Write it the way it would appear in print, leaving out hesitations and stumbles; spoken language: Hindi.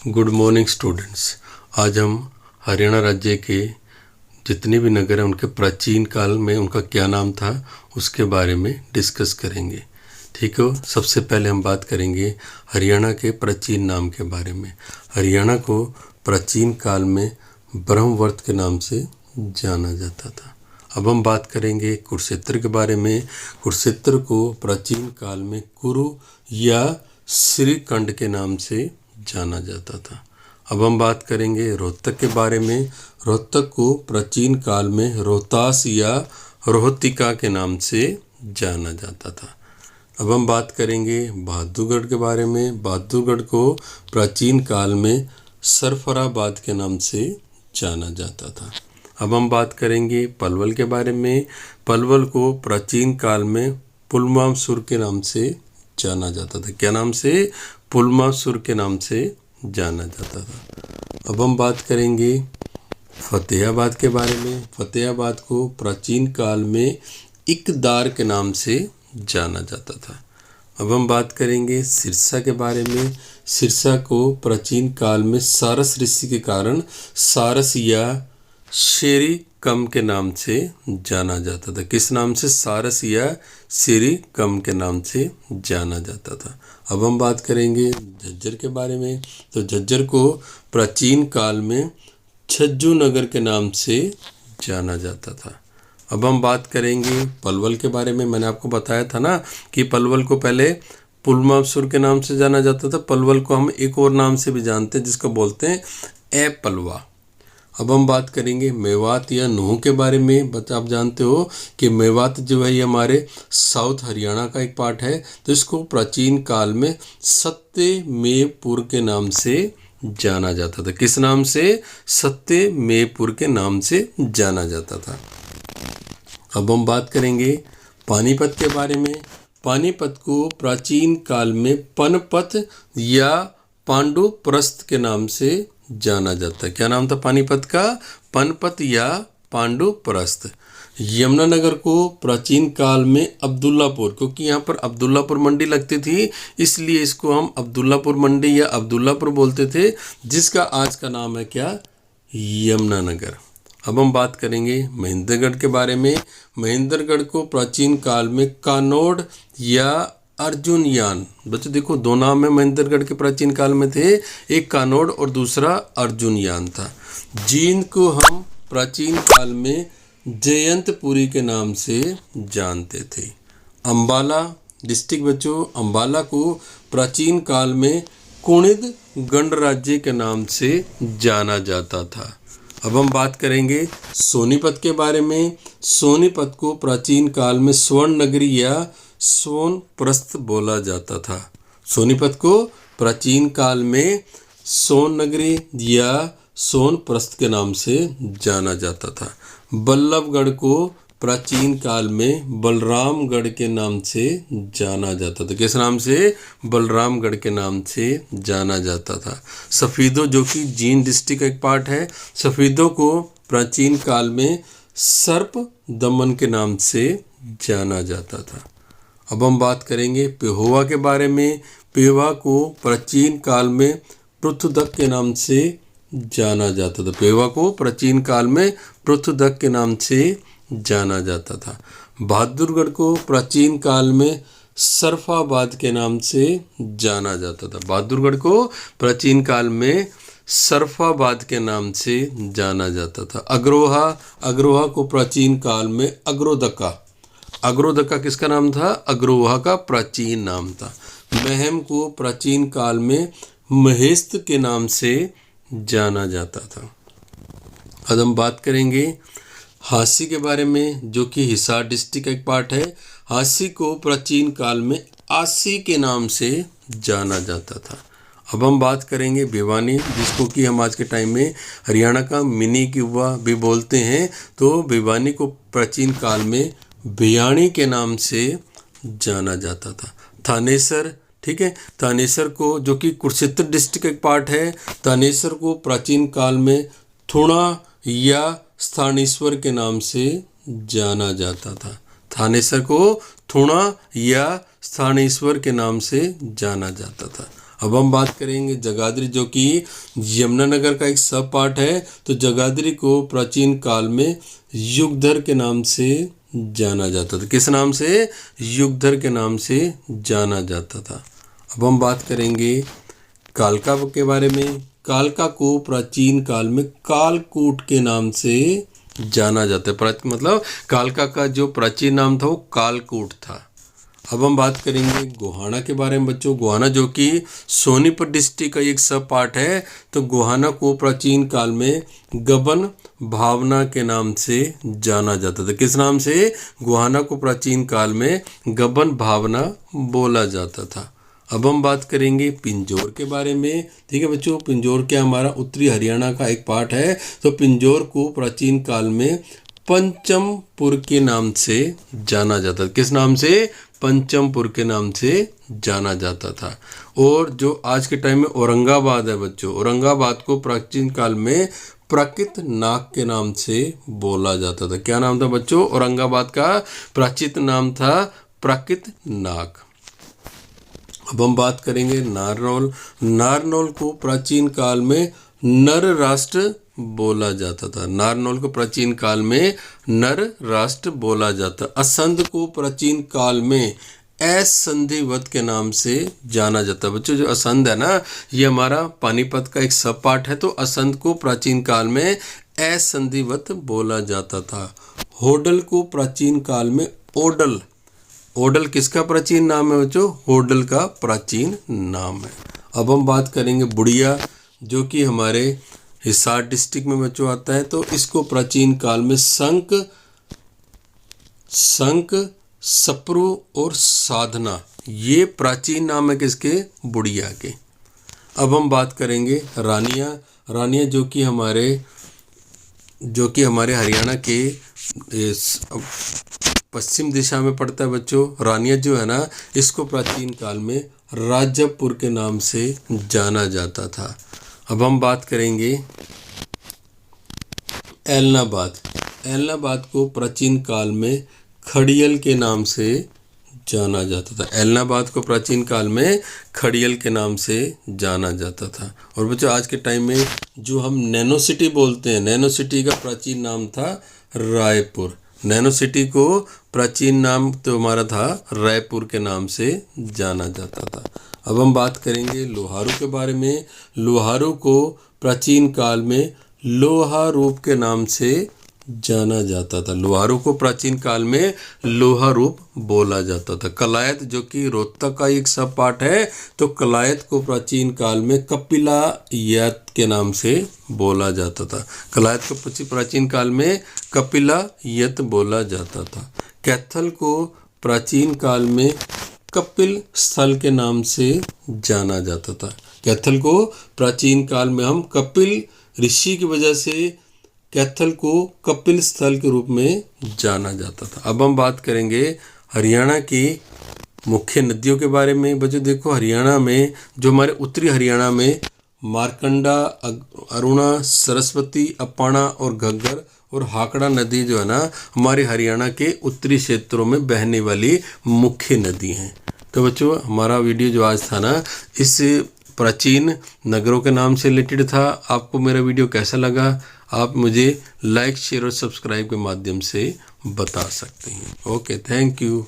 Good morning students. आज हम हरियाणा राज्य के जितने भी नगर हैं उनके प्राचीन काल में उनका क्या नाम था उसके बारे में डिस्कस करेंगे। ठीक है, सबसे पहले हम बात करेंगे हरियाणा के प्राचीन नाम के बारे में। हरियाणा को प्राचीन काल में ब्रह्मवर्त के नाम से जाना जाता था। अब हम बात करेंगे कुरुक्षेत्र के बारे में। कुरुक्षेत्र को प्राचीन काल में कुरु या श्रीखंड के नाम से जाना जाता था। अब हम बात करेंगे रोहतक के बारे में। रोहतक को प्राचीन काल में रोहतास या रोहतिका के नाम से जाना जाता था। अब हम बात करेंगे बहादुरगढ़ के बारे में। बहादुरगढ़ को प्राचीन काल में सरफराबाद के नाम से जाना जाता था। अब हम बात करेंगे पलवल के बारे में। पलवल को प्राचीन काल में पुलमासुर के नाम से जाना जाता था। क्या नाम से? पुलमासुर के नाम से जाना जाता था। अब हम बात करेंगे फतेहाबाद के बारे में। फतेहाबाद को प्राचीन काल में इकदार के नाम से जाना जाता था। अब हम बात करेंगे सिरसा के बारे में। सिरसा को प्राचीन काल में सारस ऋषि के कारण सारस या शेरी कम के नाम से जाना जाता था। किस नाम से? सारस या शेरी कम के नाम से जाना जाता था। अब हम बात करेंगे झज्जर के बारे में। तो झज्जर को प्राचीन काल में छज्जू नगर के नाम से जाना जाता था। अब हम बात करेंगे पलवल के बारे में। मैंने आपको बताया था ना कि पलवल को पहले पुलमासुर के नाम से जाना जाता था। पलवल को हम एक और नाम से भी जानते हैं जिसको बोलते हैं ए पलवा। अब हम बात करेंगे मेवात या नूह के बारे में। आप जानते हो कि मेवात जो है ये हमारे साउथ हरियाणा का एक पार्ट है। तो इसको प्राचीन काल में सत्यमेवपुर के नाम से जाना जाता था। किस नाम से? सत्यमेवपुर के नाम से जाना जाता था। अब हम बात करेंगे पानीपत के बारे में। पानीपत को प्राचीन काल में पनपत या पांडुप्रस्थ के नाम से जाना जाता है। क्या नाम था पानीपत का? पनपत या पांडुप्रस्थ। यमुनानगर को प्राचीन काल में अब्दुल्लापुर, क्योंकि यहाँ पर अब्दुल्लापुर मंडी लगती थी इसलिए इसको हम अब्दुल्लापुर मंडी या अब्दुल्लापुर बोलते थे, जिसका आज का नाम है क्या? यमुनानगर। अब हम बात करेंगे महेंद्रगढ़ के बारे में। महेंद्रगढ़ को प्राचीन काल में कानोड़ या अर्जुनयान, बच्चों देखो दो नाम है महेंद्रगढ़ के प्राचीन काल में थे, एक कानोड़ और दूसरा अर्जुनयान था। जींद को हम प्राचीन काल में जयंतपुरी के नाम से जानते थे। अंबाला डिस्ट्रिक्ट बच्चों, अंबाला को प्राचीन काल में कुणिद गणराज्य के नाम से जाना जाता था। अब हम बात करेंगे सोनीपत के बारे में। सोनीपत को प्राचीन काल में स्वर्ण नगरी या सोनप्रस्थ बोला जाता था। सोनीपत को प्राचीन काल में सोन नगरी या सोनप्रस्थ के नाम से जाना जाता था। बल्लभगढ़ को प्राचीन काल में बलरामगढ़ के नाम से जाना जाता था। किस नाम से? बलरामगढ़ के नाम से जाना जाता था। सफीदो जो कि जींद डिस्ट्रिक्ट का एक पार्ट है, सफीदो को प्राचीन काल में सर्प दमन के नाम से जाना जाता था। अब हम बात करेंगे पेहोवा के बारे में। पेहोवा को प्राचीन काल में पृथुदक के नाम से जाना जाता था। पेहोवा को प्राचीन काल में पृथुदक के नाम से जाना जाता था। बहादुरगढ़ को प्राचीन काल में सरफाबाद के नाम से जाना जाता था। बहादुरगढ़ को प्राचीन काल में सरफाबाद के नाम से जाना जाता था। अग्रोहा, अग्रोहा को प्राचीन काल में अग्रोदका, अग्रोदका किसका नाम था? अग्रोहा का प्राचीन नाम था। महम को प्राचीन काल में महेस्त के नाम से जाना जाता था। अब हम बात करेंगे हांसी के बारे में, जो कि हिसार डिस्ट्रिक्ट का एक पार्ट है। हांसी को प्राचीन काल में आसी के नाम से जाना जाता था। अब हम बात करेंगे भिवानी, जिसको कि हम आज के टाइम में हरियाणा का मिनी क्यूबा भी बोलते हैं। तो भिवानी को प्राचीन काल में भियाणी के नाम से जाना जाता था। थानेसर, ठीक है, थानेसर को जो कि कुरुक्षेत्र डिस्ट्रिक्ट का एक पार्ट है, थानेसर को प्राचीन काल में थुणा या स्थानेश्वर के नाम से जाना जाता था। थानेसर को थुणा या स्थानेश्वर के नाम से जाना जाता था। अब हम बात करेंगे जगाधरी, जो कि यमुनानगर का एक सब पार्ट है। तो जगाधरी को प्राचीन काल में युगधर के नाम से जाना जाता था। किस नाम से? युगधर के नाम से जाना जाता था। अब हम बात करेंगे कालका के बारे में। कालका को प्राचीन काल में कालकूट के नाम से जाना जाता है। मतलब कालका का जो प्राचीन नाम था वो कालकूट था। अब हम बात करेंगे गोहाना के बारे में बच्चों। गोहाना जो कि सोनीपत डिस्ट्रिक्ट का एक सब पार्ट है। तो गोहाना को प्राचीन काल में गबन भावना के नाम से जाना जाता था। किस नाम से? गोहाना को प्राचीन काल में गबन भावना बोला जाता था। अब हम बात करेंगे पिंजौर के बारे में। ठीक है बच्चों, पिंजौर क्या हमारा उत्तरी हरियाणा का एक पार्ट है। तो पिंजौर को प्राचीन काल में पंचमपुर के नाम से जाना जाता था। किस नाम से? पंचमपुर के नाम से जाना जाता था। और जो आज के टाइम में औरंगाबाद है बच्चों, औरंगाबाद को प्राचीन काल में प्राकृत नाग के नाम से बोला जाता था। क्या नाम था बच्चों? औरंगाबाद का प्राचीन नाम था प्राकृत नाग। अब हम बात करेंगे नारनौल। नारनौल को प्राचीन काल में नर राष्ट्र बोला जाता था। नारनौल को प्राचीन काल में नर राष्ट्र बोला जाता। असंध को प्राचीन काल में असंधिवत के नाम से जाना जाता है। बच्चों जो असंध है ना, ये हमारा पानीपत का एक सब पार्ट है। तो असंध को प्राचीन काल में असंधिवत बोला जाता था। होडल को प्राचीन काल में ओडल। ओडल किसका प्राचीन नाम है बच्चों? होडल का प्राचीन नाम है। अब हम बात करेंगे बुढ़िया, जो कि हमारे हिसार डिस्ट्रिक्ट में बच्चों आता है। तो इसको प्राचीन काल में संक, सप्रू और साधना, ये प्राचीन नाम है किसके? बुढ़िया के। अब हम बात करेंगे रानिया। रानिया जो कि हमारे हरियाणा के पश्चिम दिशा में पड़ता है बच्चों। रानिया जो है ना, इसको प्राचीन काल में राजपुर के नाम से जाना जाता था। अब हम बात करेंगे एलनाबाद। एलनाबाद को प्राचीन काल में खड़ियल के नाम से जाना जाता था। एलनाबाद को प्राचीन काल में खड़ियल के नाम से जाना जाता था। और बच्चों आज के टाइम में जो हम नैनो सिटी बोलते हैं, नैनो सिटी का प्राचीन नाम था रायपुर। नैनो सिटी को प्राचीन नाम तो हमारा था रायपुर के नाम से जाना जाता था। अब हम बात करेंगे लोहारू के बारे में। लोहारू को प्राचीन काल में लोहा रूप के नाम से जाना जाता था। लोहारू को प्राचीन काल में लोहा रूप बोला जाता था। कलायत जो कि रोहतक का एक सब पार्ट है। तो कलायत को प्राचीन काल में कपिलायत के नाम से बोला जाता था। कलायत को प्राचीन काल में कपिलायत बोला जाता था। कैथल को प्राचीन काल में कपिल स्थल के नाम से जाना जाता था। कैथल को प्राचीन काल में हम कपिल ऋषि की वजह से कैथल को कपिल स्थल के रूप में जाना जाता था। अब हम बात करेंगे हरियाणा की मुख्य नदियों के बारे में। बच्चों देखो, हरियाणा में जो हमारे उत्तरी हरियाणा में मारकंडा, अरुणा, सरस्वती, अपाणा और घग्गर और हाकड़ा नदी जो है ना, हमारे हरियाणा के उत्तरी क्षेत्रों में बहने वाली मुख्य नदी हैं। तो बच्चों हमारा वीडियो जो आज था ना, इस प्राचीन नगरों के नाम से रिलेटेड था। आपको मेरा वीडियो कैसा लगा आप मुझे लाइक, शेयर और सब्सक्राइब के माध्यम से बता सकते हैं। Okay, thank you.